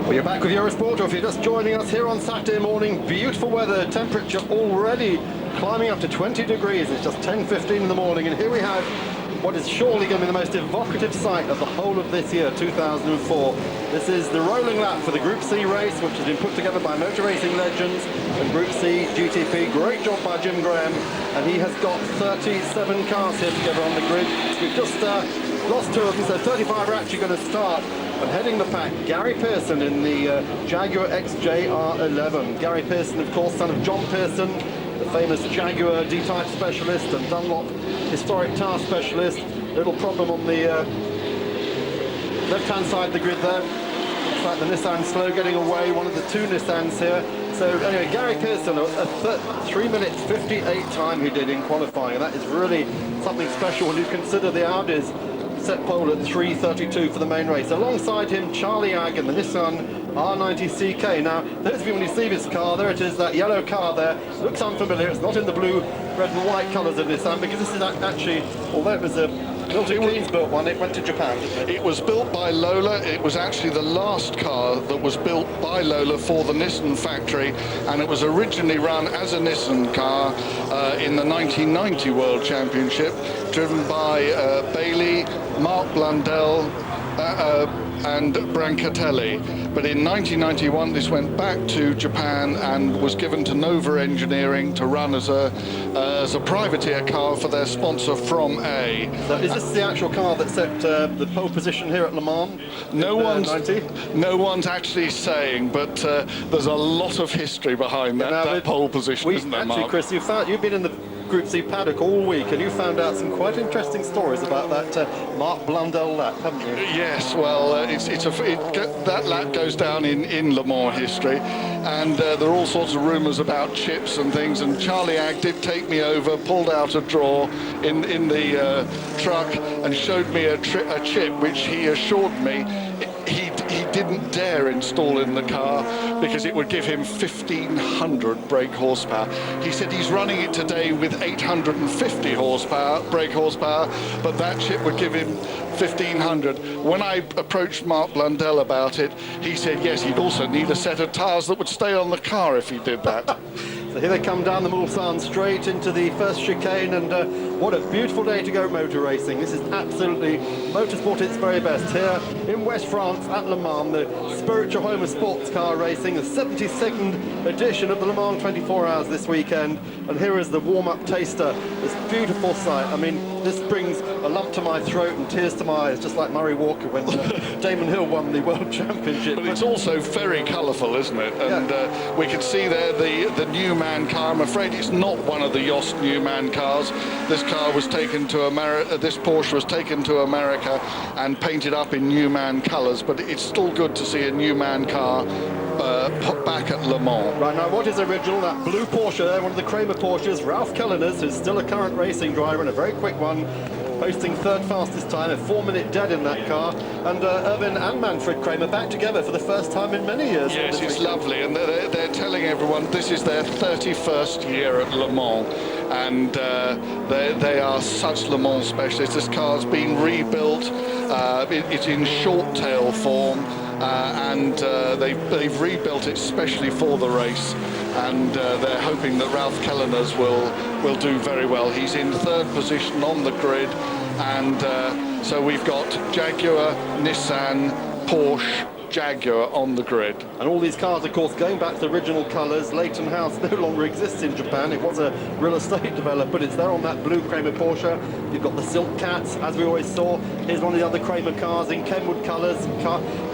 Well, you're back with Eurosport, or if you're just joining us here on Saturday morning, beautiful weather, temperature already climbing up to 20 degrees. It's just 10:15 in the morning, and here we have what is surely going to be the most evocative sight of the whole of this year, 2004. This is the rolling lap for the Group C race, which has been put together by Motor Racing Legends and Group C GTP. Great job by Jim Graham, and he has got 37 cars here together on the grid. We've just lost two of them, so 35 are actually going to start. And heading the pack, Gary Pearson in the Jaguar XJR11. Gary Pearson, of course, son of John Pearson, the famous Jaguar D-Type specialist and Dunlop historic tire specialist. Little problem on the left-hand side of the grid there. Looks like the Nissan slow getting away, one of the two Nissans here. So anyway, Gary Pearson, a 3 minutes 58 time he did in qualifying, and that is really something special when you consider the Audis set pole at 3:32 for the main race. Alongside him, Charlie Agg in the Nissan R90 CK. Now, those of you when you see this car, there it is, that yellow car there. Looks unfamiliar. It's not in the blue, red and white colours of Nissan, because this is actually, although it was a Milton Keynes built one, it went to Japan, didn't it? It was built by Lola. It was actually the last car that was built by Lola for the Nissan factory, and it was originally run as a Nissan car in the 1990 World Championship, driven by Bailey, Mark Blundell, and Brancatelli. But in 1991 this went back to Japan and was given to Nova Engineering to run as a privateer car for their sponsor From A. So is this the actual car that set the pole position here at Le Mans? No one's actually saying, but there's a lot of history behind that pole position, isn't there, Mark? Actually, Chris, you've been in the Group C paddock all week, and you found out some quite interesting stories about that Mark Blundell lap, haven't you? Yes, well, that lap goes down in Le Mans history, and there are all sorts of rumours about chips and things, and Charlie Agg did take me over, pulled out a drawer in the truck and showed me a chip which he assured me he didn't dare install in the car because it would give him 1,500 brake horsepower. He said he's running it today with 850 brake horsepower, but that chip would give him 1,500. When I approached Mark Blundell about it, he said yes, he'd also need a set of tyres that would stay on the car if he did that. So here they come down the Mulsanne straight into the first chicane, and what a beautiful day to go motor racing. This is absolutely motorsport at its very best here in West France at Le Mans, the spiritual home of sports car racing, the 72nd edition of the Le Mans 24 Hours this weekend. And here is the warm-up taster, this beautiful sight. I mean, this brings a lump to my throat and tears to my eyes, just like Murray Walker when Damon Hill won the World Championship. But it's also very colourful, isn't it? And we can see there the Newman car. I'm afraid it's not one of the Yost Newman cars. This car was taken to America. This Porsche was taken to America and painted up in Newman colours. But it's still good to see a Newman car put back at Le Mans. Right, now what is original? That blue Porsche there, one of the Kramer Porsches. Ralph Kelleners, who's still a current racing driver and a very quick one, posting third fastest time, a 4-minute dead in that car. And Erwin and Manfred Kramer back together for the first time in many years. Yes, it's lovely, and they're telling everyone this is their 31st year at Le Mans, and they are such Le Mans specialists. This car's been rebuilt, it's in short tail form, and they've rebuilt it specially for the race, and they're hoping that Ralph Kelleners will do very well. He's in third position on the grid, and so we've got Jaguar, Nissan, Porsche, Jaguar on the grid. And all these cars, of course, going back to the original colours. Leighton House no longer exists in Japan. It was a real estate developer, but it's there on that blue Kramer Porsche. You've got the Silk Cats, as we always saw. Here's one of the other Kramer cars in Kenwood colours.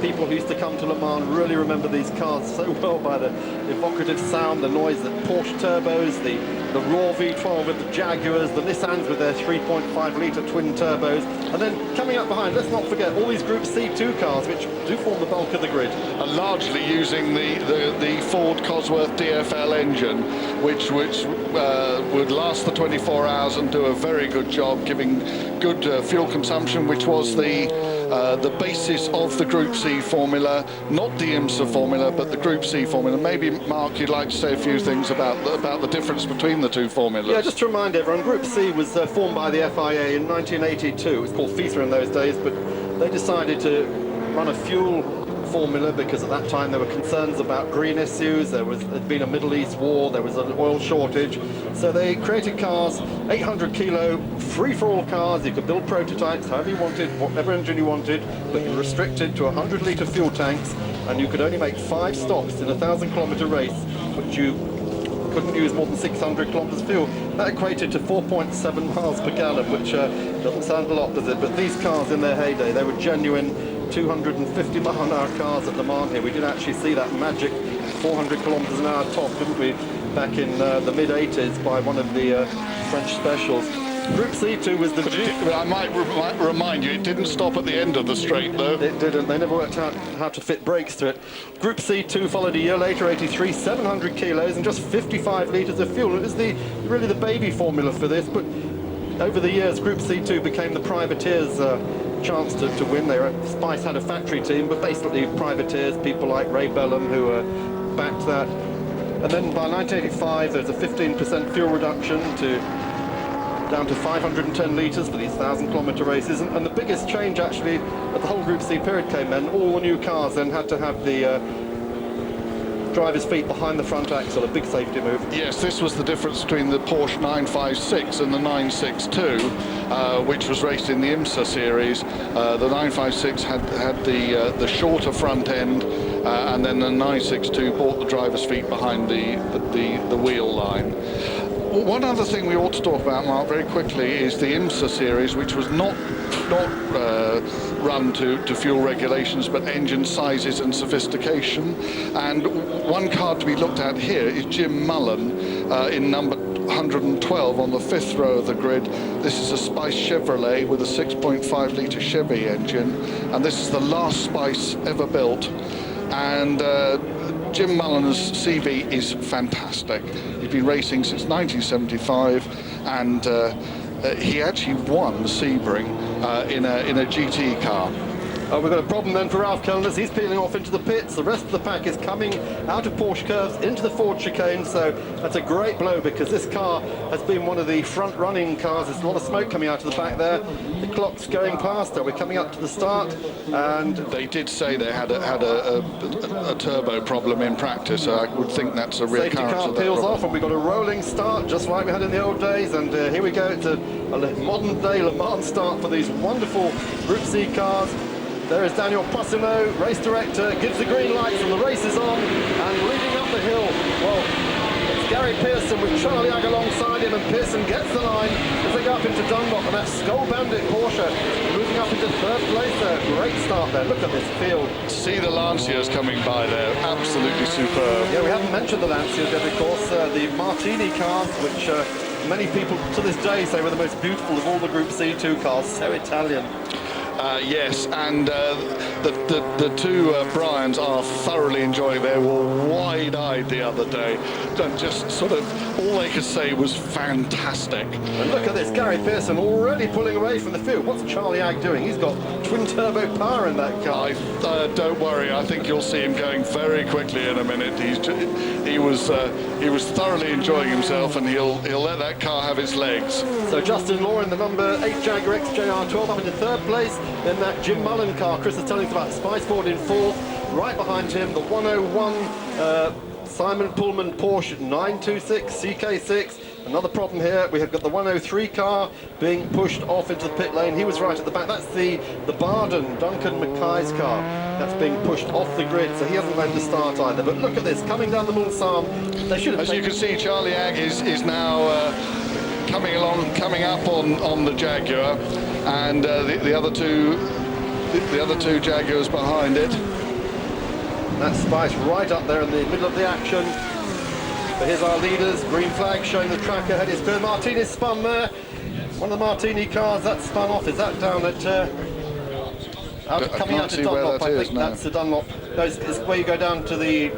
People who used to come to Le Mans really remember these cars so well by the evocative sound, the noise, the Porsche turbos, the raw V12 with the Jaguars, the Nissans with their 3.5-litre twin turbos. And then coming up behind, let's not forget all these Group C2 cars, which do form the bulk of the grid. And largely using the Ford Cosworth DFL engine, which would last the 24 hours and do a very good job, giving good fuel consumption, which was the basis of the Group C formula, not the IMSA formula, but the Group C formula. Maybe, Mark, you'd like to say a few things about the difference between the two formulas. Yeah, just to remind everyone, Group C was formed by the FIA in 1982. It was called FISA in those days, but they decided to run a fuel formula because at that time there were concerns about green issues. There'd been a Middle East war, there was an oil shortage. So they created cars, 800 kilo, free-for-all cars. You could build prototypes however you wanted, whatever engine you wanted, but you were restricted to 100 litre fuel tanks, and you could only make 5 stops in a 1,000-kilometre race, which you couldn't use more than 600 kilometres of fuel. That equated to 4.7 miles per gallon, which doesn't sound a lot, does it? But these cars in their heyday, they were genuine 250 mile an hour cars at Le Mans here. We did actually see that magic 400 kilometres an hour top, didn't we, back in the mid-80s by one of the French specials. Group C2 was the... I might remind you, it didn't stop at the end of the straight, though. It didn't. They never worked out how to fit brakes to it. Group C2 followed a year later, 83, 700 kilos and just 55 litres of fuel. It was really the baby formula for this, but over the years, Group C2 became the privateers' chance to win. Spice had a factory team, but basically privateers, people like Ray Bellum, who backed that. And then by 1985, there's a 15% fuel reduction down to 510 litres for these 1,000-kilometre races. And the biggest change, actually, at the whole Group C period came then. All the new cars then had to have the driver's feet behind the front axle, a big safety move. Yes, this was the difference between the Porsche 956 and the 962, which was raced in the IMSA series. The 956 had the shorter front end, and then the 962 brought the driver's feet behind the wheel line. One other thing we ought to talk about, Mark, very quickly, is the IMSA series, which was not run to fuel regulations, but engine sizes and sophistication. And one car to be looked at here is Jim Mullen in number 112 on the 5th row of the grid. This is a Spice Chevrolet with a 6.5 litre Chevy engine, and this is the last Spice ever built. And Jim Mullen's CV is fantastic. He's been racing since 1975, and he actually won Sebring in a GT car. We've got a problem then for Ralph Kellners. He's peeling off into the pits. The rest of the pack is coming out of Porsche curves into the Ford chicane. So that's a great blow because this car has been one of the front-running cars. There's a lot of smoke coming out of the back there. The clock's going past. We're coming up to the start, and they did say they had a turbo problem in practice. So I would think that's a real safety car peels off, and we've got a rolling start just like we had in the old days. And here we go. It's a modern-day Le Mans start for these wonderful Group C cars. There is Daniel Possimo, race director, gives the green lights and the race is on, and leading up the hill, well, it's Gary Pearson with Charlie Agg alongside him, and Pearson gets the line as they go up into Dunlop, and that's Skull Bandit Porsche moving up into 3rd place there. Great start there, look at this field. See the Lancias coming by there, absolutely superb. Yeah, we haven't mentioned the Lancias yet, of course, the Martini cars, which many people to this day say were the most beautiful of all the Group C2 cars, so Italian. Yes, and the two Bryans are thoroughly enjoying. They were wide-eyed the other day. Just sort of, all they could say was fantastic. And look at this, Gary Pearson already pulling away from the field. What's Charlie Agg doing? He's got twin-turbo power in that car. Don't worry, I think you'll see him going very quickly in a minute. He was thoroughly enjoying himself, and he'll let that car have its legs. So Justin Law in the number 8 Jaguar XJR12 up into 3rd place. Then that Jim Mullen car, Chris is telling us about Spice Ford in 4th. Right behind him, the 101 Simon Pullman Porsche 926 CK6. Another problem here, we have got the 103 car being pushed off into the pit lane. He was right at the back. That's the Barden, Duncan Mackay's car. That's being pushed off the grid, so he hasn't made the start either. But look at this, coming down the Mulsanne. They should have. As you can see, Charlie Agg is now coming up on the Jaguar, and the other two Jaguars behind it. That's Spice right up there in the middle of the action. But here's our leaders, green flag showing the track ahead. It's good. Martinez spun there. One of the Martini cars that spun off. Is that down at coming out to Dunlop? I think that's the Dunlop. No, it's where you go down to the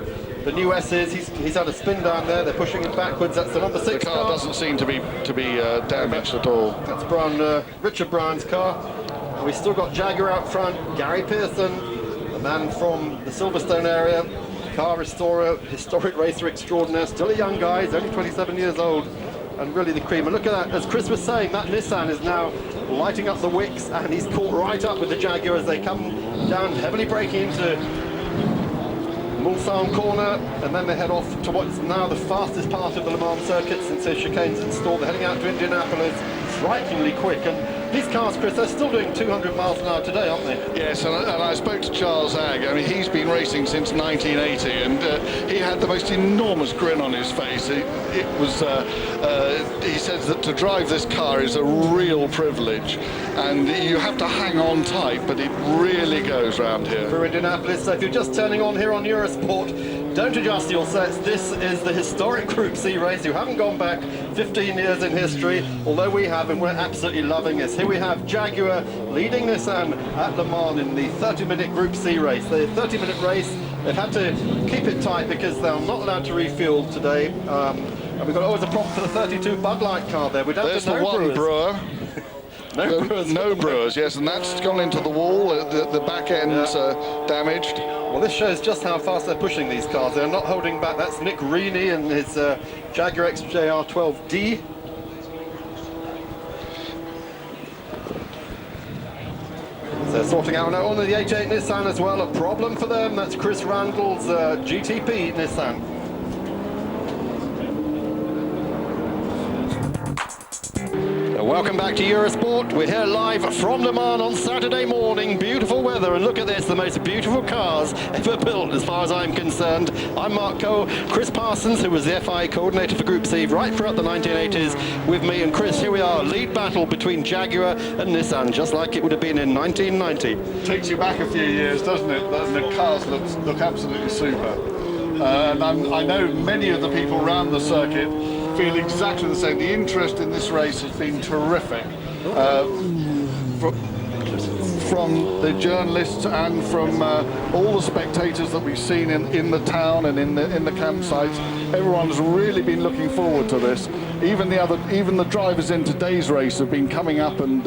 new S's. He's had a spin down there. They're pushing it backwards. That's the number 6 car. The car doesn't seem to be damaged at all. That's Richard Brown's car. And we've still got Jaguar out front. Gary Pearson, a man from the Silverstone area, car restorer, historic racer extraordinaire, still a young guy. He's only 27 years old, and really the cream. And look at that, as Chris was saying, that Nissan is now lighting up the wicks, and he's caught right up with the Jaguar as they come down, heavily braking into Mulsanne corner, and then they head off to what's now the fastest part of the Le Mans circuit since their chicane's installed. They're heading out to Indianapolis, frighteningly quick. And these cars, Chris, they're still doing 200 miles an hour today, aren't they? Yes, and I spoke to Charles Agg. I mean, he's been racing since 1980, and he had the most enormous grin on his face. He says that to drive this car is a real privilege, and you have to hang on tight, but it really goes round here. For Indianapolis, so if you're just turning on here on Eurosport, don't adjust your sets. This is the historic Group C race. You haven't gone back 15 years in history, although we have, and we're absolutely loving this. Here we have Jaguar leading Nissan at Le Mans in the 30-minute Group C race. The 30-minute race, they've had to keep it tight because they're not allowed to refuel today. And we've got always a prop for the 32 Bud Light car there. There's the one brewer. No brewers, yes, and that's gone into the wall. The back end's damaged. Well, this shows just how fast they're pushing these cars. They're not holding back. That's Nick Reaney and his Jaguar XJR 12D. So they're sorting out now on the 88 Nissan as well. A problem for them. That's Chris Randall's GTP Nissan. Welcome back to Eurosport. We're here live from Le Mans on Saturday morning. Beautiful weather, and look at this, the most beautiful cars ever built as far as I'm concerned. I'm Mark Cole. Chris Parsons, who was the FIA coordinator for Group C right throughout the 1980s with me. And Chris, here we are, lead battle between Jaguar and Nissan, just like it would have been in 1990. Takes you back a few years, doesn't it? The cars look absolutely super. And I know many of the people around the circuit feel exactly the same. The interest in this race has been terrific. From the journalists and from all the spectators that we've seen in the town and in the campsites, everyone's really been looking forward to this. Even the drivers in today's race have been coming up and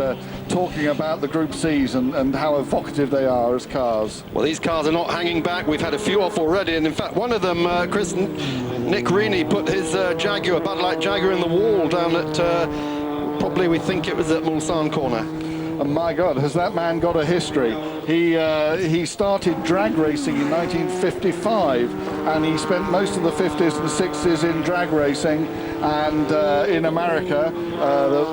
talking about the Group Cs and how evocative they are as cars. Well, these cars are not hanging back. We've had a few off already, and in fact, one of them, Chris, Nick Reaney, put his Jaguar, Bud Light Jaguar, in the wall down at probably, we think it was at Mulsanne corner. And my God, has that man got a history? He started drag racing in 1955, and he spent most of the 50s and 60s in drag racing, and in America,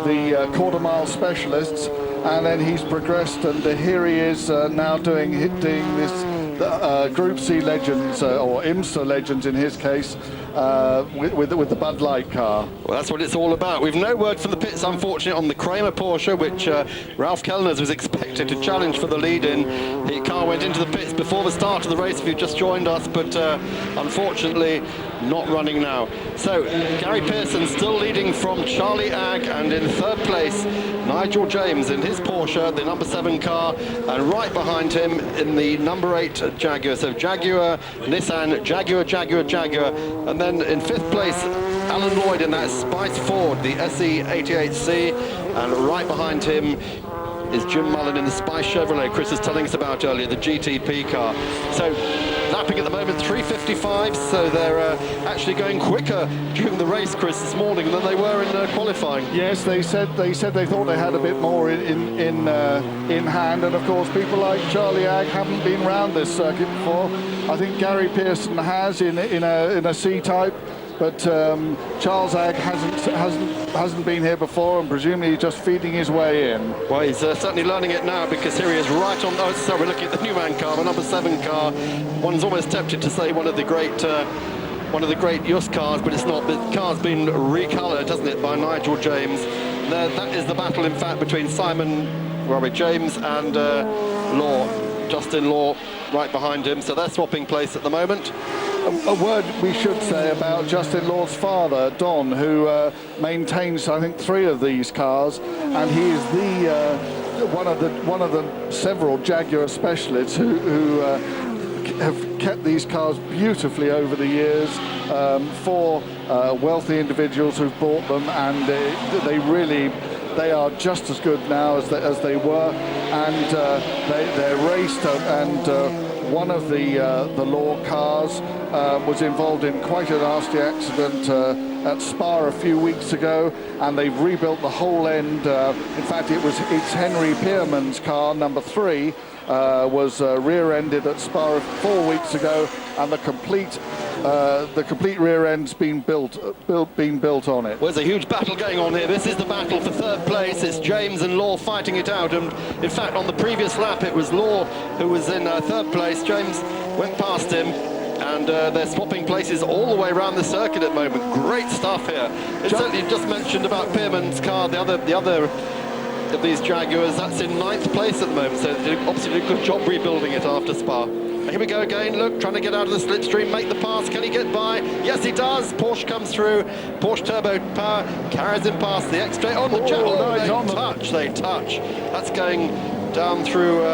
the quarter mile specialists, and then he's progressed, and here he is now doing this Group C Legends, or IMSA Legends in his case, with the Bud Light car. Well, that's what it's all about. We've no word from the pits, unfortunately, on the Kramer Porsche, which Ralph Kellners was expected to challenge for the lead in. The car went into the pits before the start of the race, if you've just joined us, but unfortunately not running now. So Gary Pearson still leading from Charlie Agg, and in third place Nigel James in his Porsche, the number 7 car, and right behind him in the number 8 Jaguar. So Jaguar, Nissan, Jaguar, and then in 5th place Alan Lloyd in that Spice Ford, the SE88C, and right behind him is Jim Mullen in the Spice Chevrolet Chris was telling us about earlier, the GTP car. So lapping at the moment 3:55, so they're actually going quicker during the race, Chris, this morning than they were in qualifying. Yes, they said they thought they had a bit more in hand, and of course people like Charlie Agg haven't been around this circuit before. I think Gary Pearson has in a C-type. But Charles Agg hasn't been here before, and presumably he's just feeding his way in. Well, he's certainly learning it now, because here he is right on. Oh, sorry, we're looking at the Newman car, the number 7 car. One's almost tempted to say one of the great Just cars, but it's not. The car's been recoloured, hasn't it, by Nigel James. That is the battle, in fact, between James and Law. Justin Law right behind him, so they're swapping place at the moment. A word we should say about Justin Law's father, Don, who maintains, I think, 3 of these cars, and he is one of the several Jaguar specialists who have kept these cars beautifully over the years for wealthy individuals who've bought them, and they are just as good now as they were, and they're raced and one of the Law cars was involved in quite a nasty accident at Spa a few weeks ago, and they've rebuilt the whole end. In fact, it's Henry Pierman's car, number 3, was rear-ended at Spa 4 weeks ago, and the complete rear end's been built on it. Well, there's a huge battle going on here. This is the battle for third place. It's James and Law fighting it out, and in fact on the previous lap it was Law who was in third place. James went past him, and they're swapping places all the way around the circuit at the moment. Great stuff here. Incidentally, you just mentioned about Pierman's car, the other of these Jaguars, that's in 9th place at the moment, so they obviously did a good job rebuilding it after Spa. Here we go again, look, trying to get out of the slipstream, make the pass. Can he get by? Yes, he does. Porsche comes through. Porsche Turbo Power carries him past the X-Straight on the Jaguar. Oh, they touch. That's going down through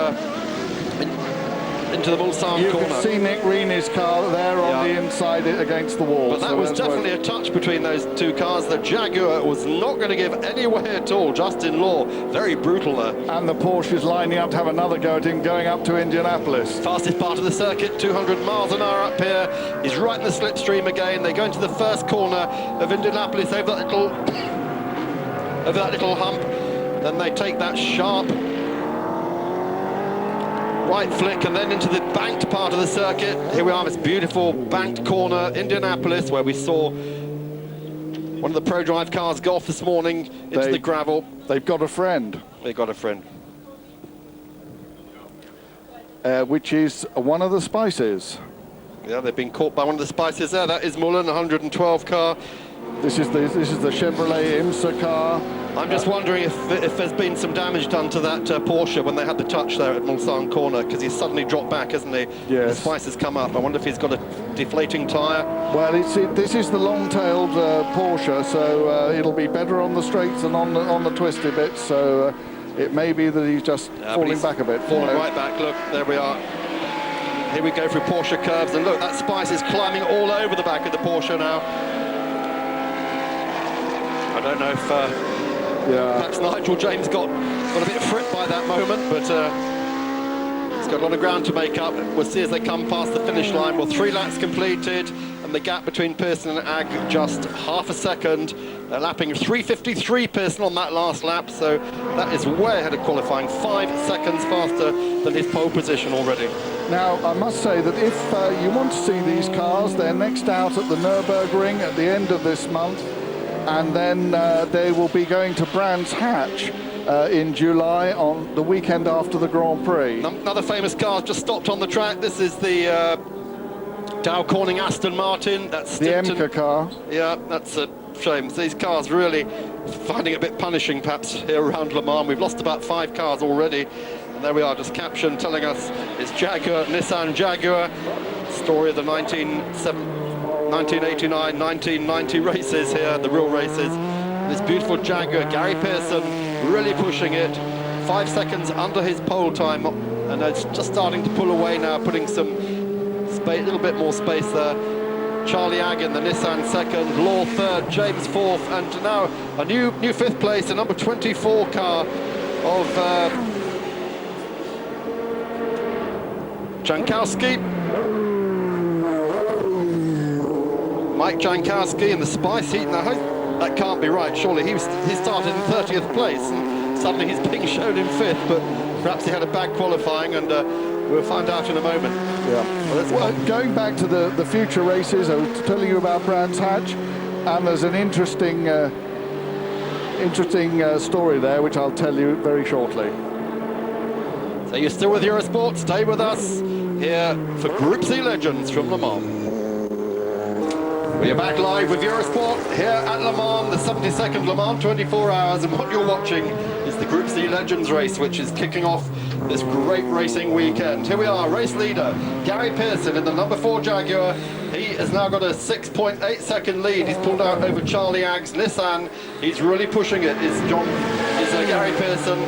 into the Mulsanne corner. You can see Nick Reaney's car there on the inside against the wall. But that was definitely a touch between those two cars. The Jaguar was not going to give any way at all. Justin Law, very brutal there. And the Porsche is lining up to have another go at him, going up to Indianapolis. Fastest part of the circuit, 200 miles an hour up here. He's right in the slipstream again. They go into the first corner of Indianapolis over that little hump. Then they take that sharp right flick and then into the banked part of the circuit. Here we are, this beautiful banked corner, Indianapolis, where we saw one of the ProDrive cars go off this morning into the gravel. They've got a friend. They got a friend. Which is one of the Spices. Yeah, they've been caught by one of the Spices there. That is Mullen, 112 car. This is the Chevrolet IMSA car. I'm just wondering if there's been some damage done to that Porsche when they had the touch there at Mulsanne corner, because he's suddenly dropped back, hasn't he? Yes. The Spice has come up. I wonder if he's got a deflating tyre. Well, this is the long-tailed Porsche, so it'll be better on the straights than on the twisty bits. So it may be that he's just falling back a bit. Falling right back. Look, there we are. Here we go through Porsche curves, and look, that Spice is climbing all over the back of the Porsche now. I don't know if perhaps Nigel James got a bit fripped by that moment, but he's got a lot of ground to make up. We'll see as they come past the finish line. Well, 3 laps completed, and the gap between Pearson and Ag just half a second. They're lapping 3:53 Pearson on that last lap, so that is way ahead of qualifying, 5 seconds faster than his pole position already. Now, I must say that if you want to see these cars, they're next out at the Nürburgring at the end of this month. And then they will be going to Brands Hatch in July on the weekend after the Grand Prix. Another famous car just stopped on the track. This is the Dow Corning Aston Martin. That's the Emka car. Yeah, that's a shame. These cars really finding it a bit punishing perhaps here around Le Mans. We've lost about 5 cars already. And there we are, just captioned telling us it's Jaguar, Nissan Jaguar. Story of the 1989, 1990 races here, the real races. This beautiful Jaguar, Gary Pearson really pushing it. 5 seconds under his pole time, and it's just starting to pull away now, putting some space, a little bit more space there. Charlie Agg in the Nissan second, Law third, James fourth, and now a new 5th place, a number 24 car of Jankowski. Mike Jankowski in the Spice Heat. Now, that can't be right, surely. He started in 30th place, and suddenly he's being shown in 5th, but perhaps he had a bad qualifying, and we'll find out in a moment. Yeah. Well, going back to the future races, I was telling you about Brands Hatch, and there's an interesting story there, which I'll tell you very shortly. So you're still with Eurosport, stay with us here for Group C Legends from Le Mans. We are back live with Eurosport here at Le Mans, the 72nd Le Mans 24 hours, and what you're watching is the Group C Legends race, which is kicking off this great racing weekend. Here we are, race leader, Gary Pearson in the number 4 Jaguar. He has now got a 6.8 second lead. He's pulled out over Charlie Agg's Nissan. He's really pushing it. Is Gary Pearson,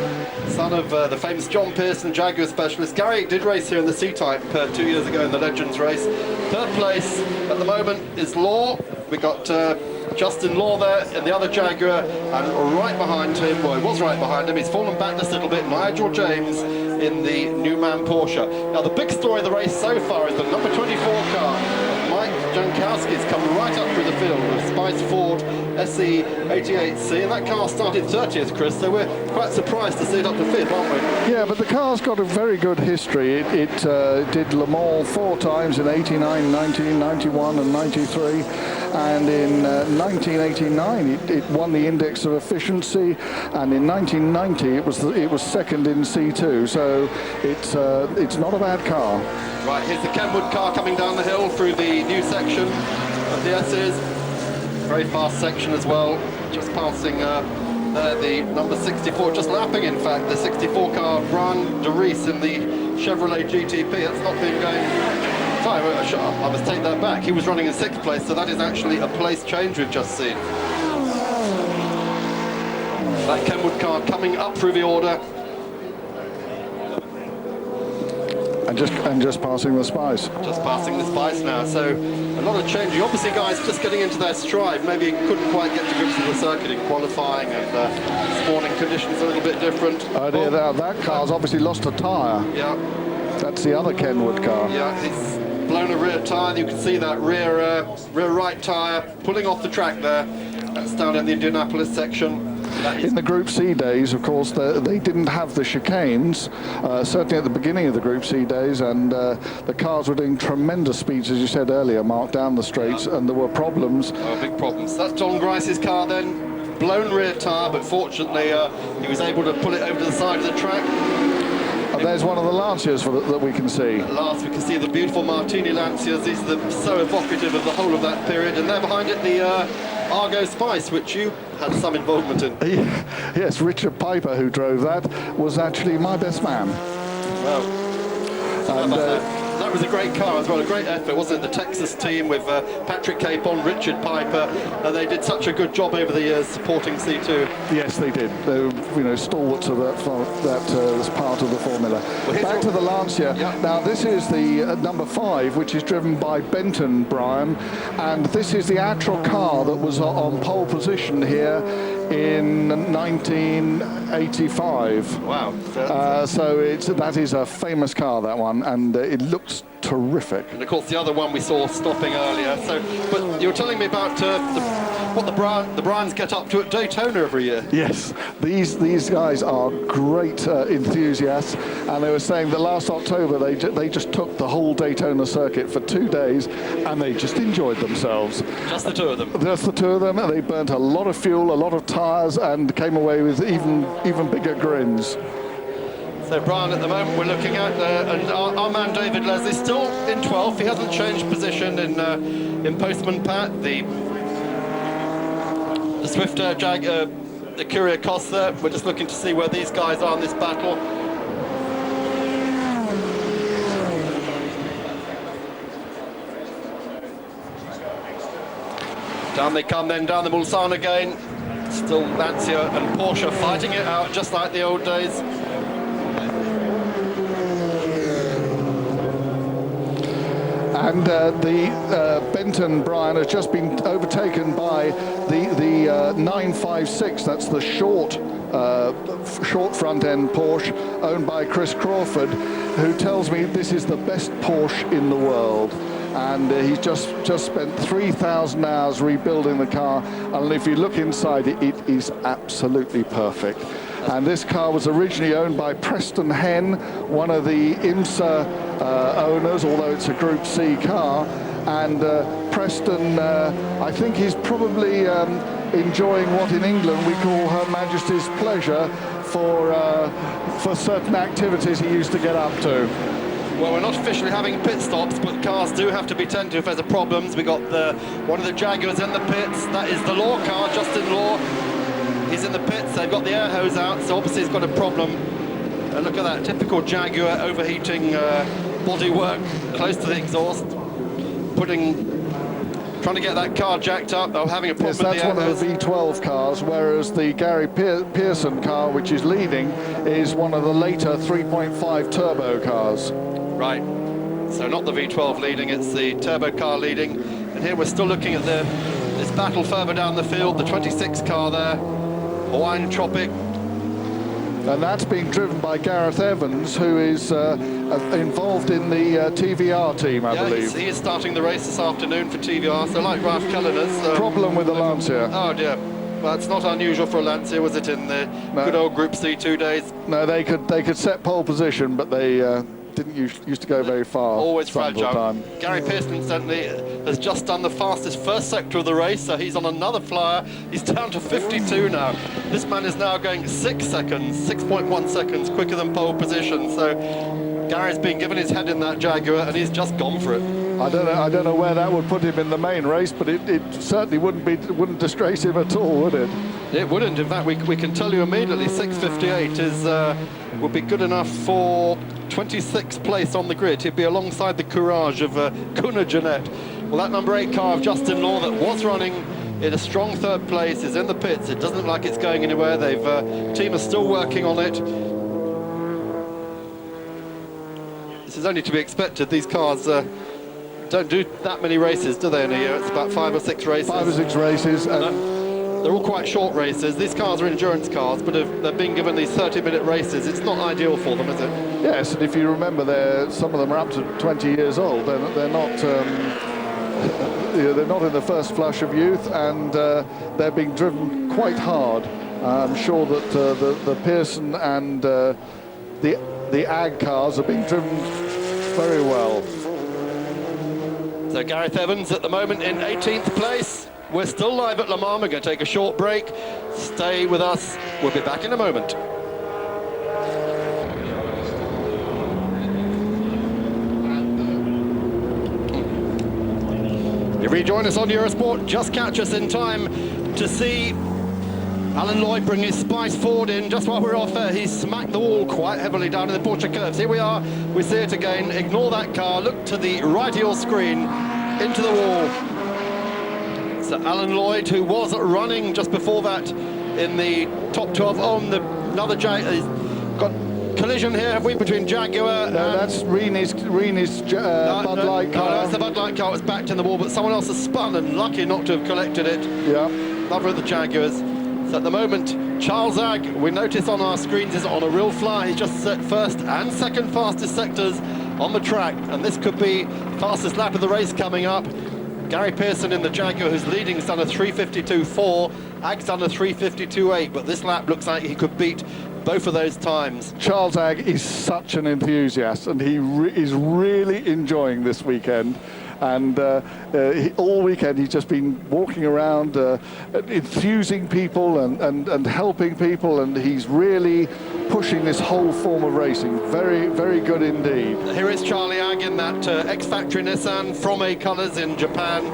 son of the famous John Pearson, Jaguar specialist. Gary did race here in the C-Type 2 years ago in the Legends race. 3rd place at the moment is Law. We got Justin Law there in the other Jaguar, and right behind him, well, he was right behind him, he's fallen back just a little bit. Nigel James in the Newman Porsche. Now, the big story of the race so far is the number 24 car. Mike Jankowski's come right up through the field with Spice Ford SE88C, and that car started 30th, Chris, so we're quite surprised to see it up to 5th, aren't we? Yeah, but the car's got a very good history. It did Le Mans 4 times in 89, 90, 91 and 93, and in 1989 it won the Index of Efficiency, and in 1990 it was second in C2, so it's not a bad car. Right, here's the Kenwood car coming down the hill through the new section of the S's. Very fast section as well, just passing there the number 64, just lapping in fact the 64 car, Brian de Ries in the Chevrolet GTP. That's not been going, sorry, I must take that back, he was running in 6th place, so that is actually a place change we've just seen. That Kenwood car coming up through the order. And just passing the Spice. Just passing the Spice now, so a lot of changing. Obviously, guys just getting into their stride. Maybe couldn't quite get to grips with the circuit in qualifying, and this morning conditions a little bit different. Oh dear, that car's obviously lost a tyre. Yeah. That's the other Kenwood car. Yeah, he's blown a rear tyre. You can see that rear right tyre pulling off the track there. That's down in the Indianapolis section. In the Group C days, of course, they didn't have the chicanes, certainly at the beginning of the Group C days, and the cars were doing tremendous speeds, as you said earlier, Mark, down the straights, and there were problems. Oh, big problems. That's John Grice's car then, blown rear tyre, but fortunately he was able to pull it over to the side of the track. There's one of the Lancias that we can see. At last we can see the beautiful Martini Lancias. These are so evocative of the whole of that period, and there behind it the Argo Spice, which you had some involvement in. Yes, Richard Piper, who drove that, was actually my best man. Wow. And, that was a great car as well, a great effort, wasn't it? The Texas team with Patrick Capon, Richard Piper, and they did such a good job over the years supporting C2. Yes, they did. They were, stalwarts of that was part of the formula. Well, back to the Lancia. Yeah. Now, this is the number 5, which is driven by Benton, Brian, and this is the actual car that was on pole position here in 1985. Wow. So that is a famous car, that one, and it looks terrific. And of course the other one we saw stopping earlier. So, but you were telling me about what the Bryans get up to at Daytona every year. Yes, these guys are great enthusiasts, and they were saying that last October they just took the whole Daytona circuit for 2 days, and they just enjoyed themselves. Just the two of them. Just the two of them, and they burnt a lot of fuel, a lot of tyres, and came away with even bigger grins. So Brian, at the moment we're looking at, and our man David Leslie still in 12th. He hasn't changed position in Postman Pat. The Swift the Courier Costa. We're just looking to see where these guys are in this battle. Down they come then, down the Mulsanne again. Still Lancia and Porsche fighting it out just like the old days. And the Benton, Brian, has just been overtaken by the 956. That's the short front end Porsche owned by Chris Crawford, who tells me this is the best Porsche in the world. And he's just spent 3,000 hours rebuilding the car, and if you look inside it is absolutely perfect. And this car was originally owned by Preston Henn, one of the IMSA owners, although it's a Group C car. And Preston, I think he's probably enjoying what in England we call Her Majesty's pleasure for certain activities he used to get up to. Well, we're not officially having pit stops, but cars do have to be tended to if there's problems. We got one of the Jaguars in the pits. That is the Law car, Justin Law. He's in the pits. They've got the air hose out, so obviously he's got a problem. And look at that, typical Jaguar overheating bodywork close to the exhaust, trying to get that car jacked up. They're having a problem with the air hose. That's one of the V12 cars, whereas the Gary Pearson car, which is leading, is one of the later 3.5 turbo cars. Right, so not the V12 leading, it's the turbo car leading. And here we're still looking at this battle further down the field, the 26 car there, Hawaiian Tropic. And that's being driven by Gareth Evans, who is involved in the TVR team, I believe. He is starting the race this afternoon for TVR, so like Ralph Cullen has... Problem with the Lancia. Oh dear. Well, it's not unusual for a Lancia, was it, in the good old Group C 2 days? No, they could set pole position, but they didn't used to go very far. Always fragile. Time. Gary Pearson, incidentally, has just done the fastest first sector of the race, so he's on another flyer. He's down to 52 now. This man is now going 6 seconds, 6.1 seconds quicker than pole position. So Gary's been given his head in that Jaguar, and he's just gone for it. I don't know where that would put him in the main race, but it certainly wouldn't disgrace him at all, would it? It wouldn't. In fact, we can tell you immediately 6:58 would be good enough for 26th place on the grid. He'd be alongside the Courage of Kuna Jeanette. Well, that number 8 car of Justin Law that was running in a strong third place is in the pits. It doesn't look like it's going anywhere. Team is still working on it. This is only to be expected. These cars don't do that many races, do they, in a year? It's about 5 or 6 races. 5 or 6 races. They're all quite short races. These cars are endurance cars, but if they're being given these 30-minute races, it's not ideal for them, is it? Yes, and if you remember, some of them are up to 20 years old. They're not. They're not in the first flush of youth, and they're being driven quite hard. I'm sure that the Pearson and the Ag cars are being driven very well. So Gareth Evans at the moment in 18th place. We're still live at Le Mans. We're going to take a short break. Stay with us. We'll be back in a moment. You rejoin us on Eurosport. Just catch us in time to see Alan Lloyd bring his Spice Ford in just while we're off air. He smacked the wall quite heavily down in the Porsche curves. Here we are. We see it again. Ignore that car. Look to the right of your screen. Into the wall. So Alan Lloyd, who was running just before that in the top 12 on another Jaguar. He's got collision here, have we, between Jaguar and... that's Reeney's Bud Light car. No, that's the Bud Light car. It's backed in the wall, but someone else has spun and lucky not to have collected it. Yeah. Lover of the Jaguars. So at the moment, Charles Ag, we notice on our screens, is on a real fly. He's just set first and second fastest sectors on the track, and this could be fastest lap of the race coming up. Gary Pearson in the Jaguar, who's leading, has done a 3:52.4. Ag's done a 3:52.8, but this lap looks like he could beat both of those times. Charles Ag is such an enthusiast, and he is really enjoying this weekend. And all weekend he's just been walking around, enthusing people and helping people, and he's really pushing this whole form of racing. Very, very good indeed. Here is Charlie Ag in that X-Factory Nissan from A Colors in Japan,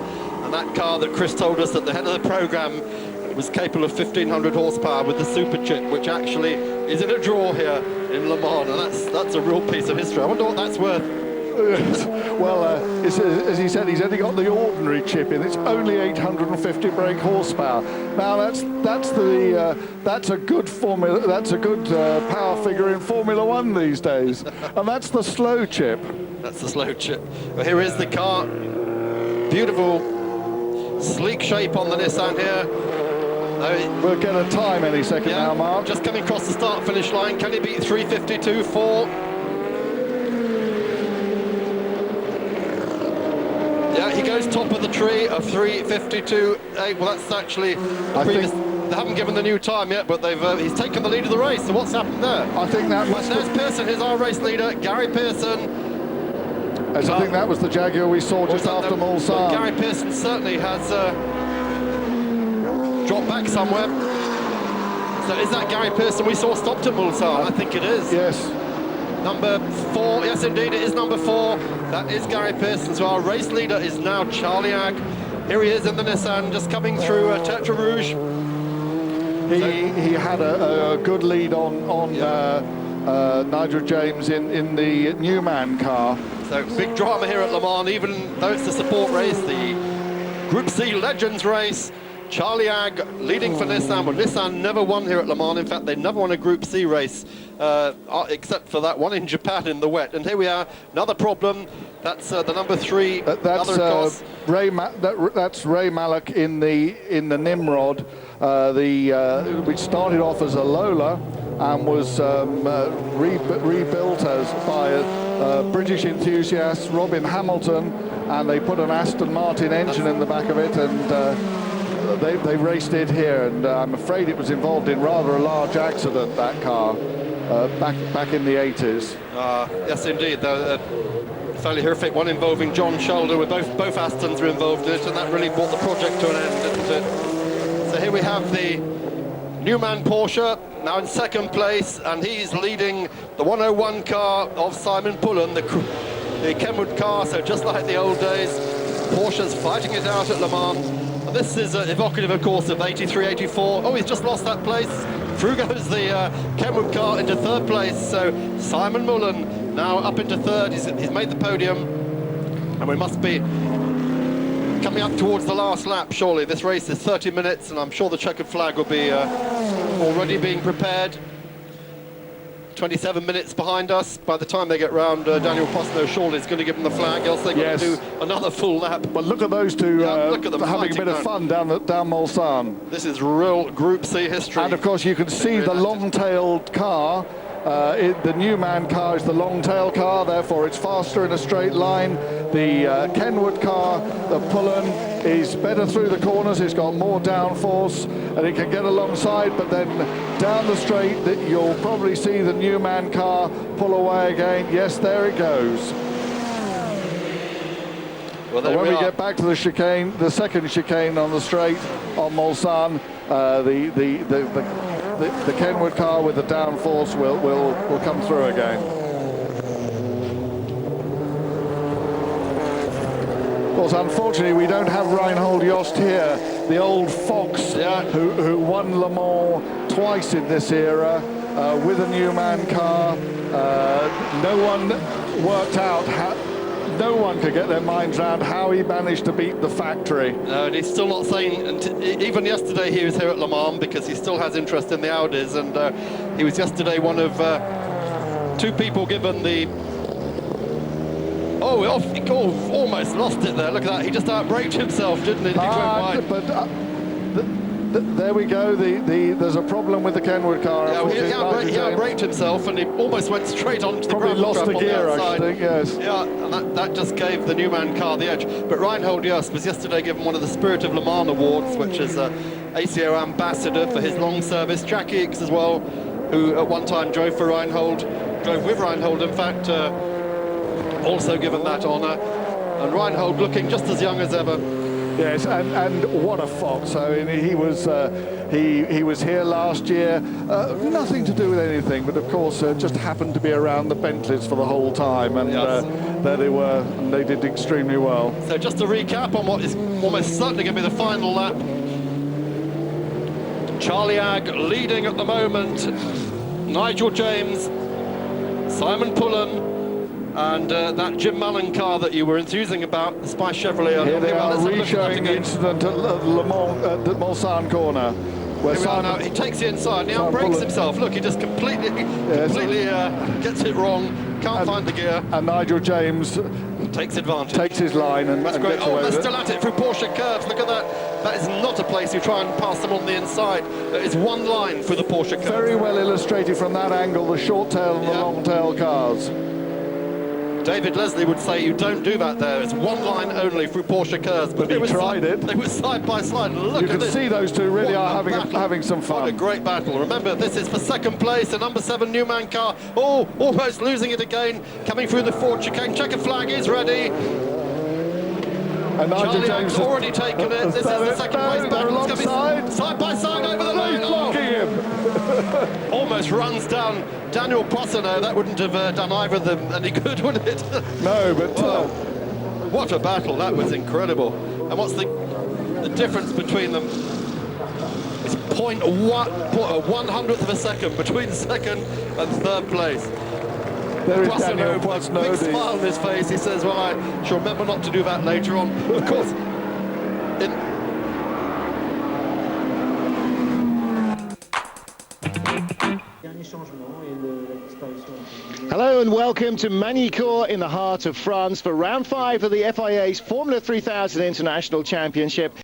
and that car that Chris told us at the head of the program was capable of 1,500 horsepower with the super chip, which actually is in a draw here in Le Mans, and that's a real piece of history. I wonder what that's worth. Well, as he said, he's only got the ordinary chip in. It's only 850 brake horsepower. Now that's a good formula. That's a good power figure in Formula One these days, and that's the slow chip. That's the slow chip. Well, here is the car. Beautiful, sleek shape on the Nissan here. We'll get a time any second now, Mark. Just coming across the start-finish line. Can he beat 3:52.4? Yeah, he goes top of the tree of 3:52.8. Well, that's actually previous. They haven't given the new time yet, but he's taken the lead of the race. So what's happened there? I think that was. There's Pearson. Here's our race leader, Gary Pearson. I think that was the Jaguar we saw just after Mulsanne. Gary Pearson certainly has dropped back somewhere. So is that Gary Pearson we saw stopped at Mulsanne? I think it is. Yes. Number 4, yes indeed, it is number 4. That is Gary Pearson. So our race leader is now Charlie Ag. Here he is in the Nissan, just coming through Tetra Rouge. He had a good lead on Nigel James in the Newman car. So big drama here at Le Mans, even though it's the support race, the Group C Legends race. Charlie Ag leading for Nissan, but Nissan never won here at Le Mans. In fact, they never won a Group C race, except for that one in Japan in the wet. And here we are, another problem. That's the number 3. That's Ray Mallock in the Nimrod, which started off as a Lola, and was rebuilt by British enthusiast Robin Hamilton, and they put an Aston Martin engine in the back of it, and they raced it here, and I'm afraid it was involved in rather a large accident, that car, back in the 80s. Yes, indeed. Fairly horrific one involving John Shoulder, with both Astons were involved in it, and that really brought the project to an end, didn't it? So here we have the Newman Porsche, now in second place, and he's leading the 101 car of Simon Pullen, the Kenwood car, so just like the old days, Porsche's fighting it out at Le Mans. And this is evocative, of course, of 83, 84. Oh, he's just lost that place. Through goes the Kenwood car into third place, so Simon Pullen now up into third. He's made the podium, and we must be coming up towards the last lap, surely. This race is 30 minutes, and I'm sure the checkered flag will be already being prepared. 27 minutes behind us. By the time they get round, Daniel Posno surely is going to give them the flag, else they've got to do another full lap. But look at those two look at them having a bit of fun down Mulsanne. This is real Group C history. And of course you can see the long-tailed car. The Newman car is the long-tail car, therefore it's faster in a straight line. The Kenwood car, the Pullen, is better through the corners, it's got more downforce, and it can get alongside, but then down the straight you'll probably see the Newman car pull away again. Yes, there it goes. Well, when we get back to the chicane, the second chicane on the straight on Mulsanne, the Kenwood car with the downforce will come through again. Of course, unfortunately, we don't have Reinhold Jost here, the old fox who won Le Mans twice in this era with a Newman car. No one worked out no one could get their minds around how he managed to beat the factory. No, and he's still not saying, and even yesterday he was here at Le Mans because he still has interest in the Audis, and he was yesterday one of two people given the... Oh, he almost lost it there, look at that, he just outbraked himself, didn't he? He went wide. But there we go, there's a problem with the Kenwood car. Yeah, he outbraked himself, and he almost went straight onto the probably lost the gear, I think, yes. Yeah, and that just gave the Newman car the edge. But Reinhold Jost was yesterday given one of the Spirit of Le Mans awards, which is ACO ambassador for his long service. Jack Eakes as well, who at one time drove with Reinhold, in fact, also given that honour. And Reinhold looking just as young as ever. Yes, and what a fox. I mean, he was here last year, nothing to do with anything, but of course just happened to be around the Bentleys for the whole time, and there they were, and they did extremely well. So just to recap on what is almost certainly going to be the final lap. Charlie Agg leading at the moment, Nigel James, Simon Pullen, and that Jim Mullen car that you were enthusing about, the Spice Chevrolet. Here they are re-showing the incident at Le Mans, at the Mulsanne corner. Where he takes the inside, and he outbrakes himself. Look, he just completely gets it wrong, can't find the gear. And Nigel James takes advantage. Takes his line and that's great. Gets away they're with still at it through Porsche curves. Look at that. That is not a place you try and pass them on the inside. It's one line for the Porsche curves. Very well illustrated from that angle, the short tail and the long tail cars. David Leslie would say you don't do that there. It's one line only through Porsche curves. But he tried it. They were side by side. Look you at can see those two really are having some fun. What a great battle. Remember, this is for second place. The number 7 Newman car. Oh, almost losing it again. Coming through the Ford chicane. Checker flag is ready. And Nigel Charlie James has already taken it. This is the second place battle. It's going to be side by side over the line. Blocking him. Almost runs down Daniel Posano. That wouldn't have done either of them any good, would it? No, but what a battle. That was incredible. And what's the difference between them? It's 0.1 of a second between second and third place. There is Daniel Posno. Big smile on his face. He says, well, I shall remember not to do that later on. Of course, Hello and welcome to Magny-Cours in the heart of France for round 5 of the FIA's Formula 3000 International Championship.